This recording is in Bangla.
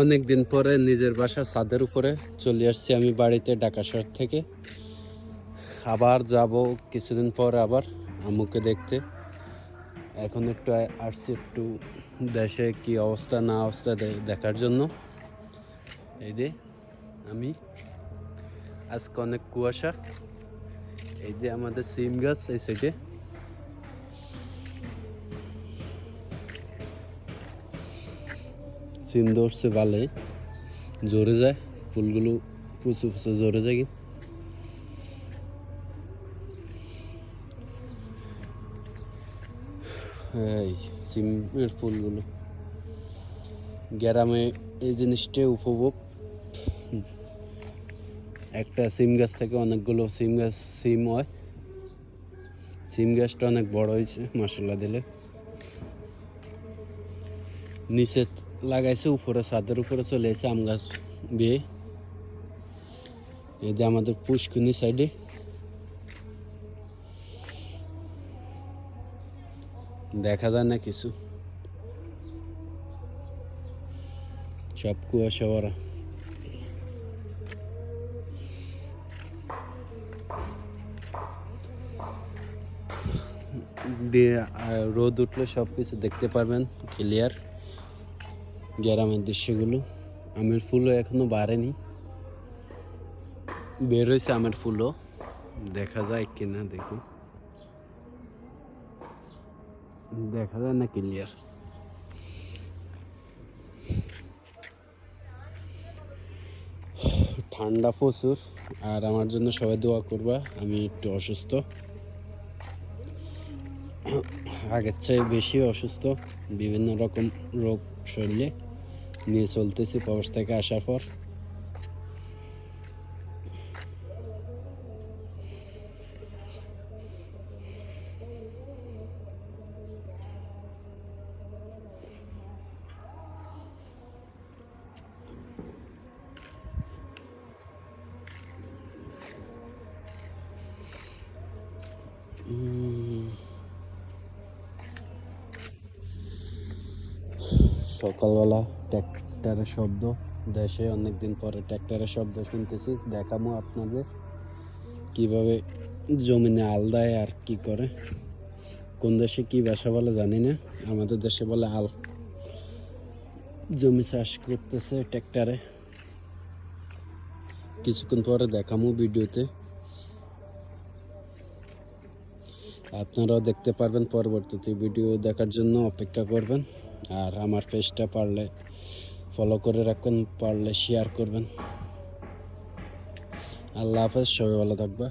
অনেক দিন পরে নিজের বাসা ছাদের উপরে চলে আসছি আমি বাড়িতে ঢাকা শহর থেকে। আবার যাব কিছুদিন পর আবার আম্মুকে দেখতে। এখন একটু আসছি একটু দেশে কি অবস্থা না অবস্থা দেখার জন্য। এই যে আমি আজকে অনেক কুয়াশা। এই যে আমাদের সিম গাছ এই সাইডে। সিম ধরছে ভালোই, জোরে যায় ফুলগুলো, পুচু পুচু জোরে যায়। এই সিমের ফুলগুলো গ্রামে এই জিনিসটা উপভোগ। একটা সিম গাছ থেকে অনেকগুলো সিম হয়। সিম গাছটা অনেক বড় হয়েছে মাশাআল্লাহ দিলে। নিচে লাগাইছে, উপরে ছাদের উপরে চলে এসে আম গাছ বিয়ে। এই যে আমাদের পুষ্কুনি সাইডে দেখা যায় না কিছু, সব কুয়াশা ভরা। দিয়ে রোদ উঠলে সব কিছু দেখতে পারবেন ক্লিয়ার, গ্রামের দৃশ্যগুলো। আমের ফুলও এখনো বাড়েনি, বের হয়েছে আমের ফুলও, দেখা যায় কিনা দেখুন, দেখা যায় না ক্লিয়ার। ঠান্ডা প্রচুর, আর আমার জন্য সবাই দোয়া করবা। আমি একটু অসুস্থ, আগের চেয়ে বেশি অসুস্থ, বিভিন্ন রকম রোগ শরীরে নিয়ে চলতেছি প্রবাস থেকে আসার পর। সকালবেলা ট্র্যাক্টরের শব্দ, দেশে অনেকদিন পরে ট্র্যাক্টরের শব্দ শুনতেছি। দেখাবো আপনাদের কিভাবে জমিনে আল দেয় আর কি করে। কোন দেশে কি ভাষা বলে জানি না, আমাদের দেশে বলে আল। জমি চাষ করতেছে ট্র্যাক্টরে, কিছুক্ষণ পরে দেখাবো ভিডিওতে, আপনারাও দেখতে পারবেন। পরবর্তীতে ভিডিও দেখার জন্য অপেক্ষা করবেন। আর আমার পেজটা পারলে ফলো করে রাখবেন, পারলে শেয়ার করবেন। আল্লাহ হাফেজ, সবাই ভালো থাকবে।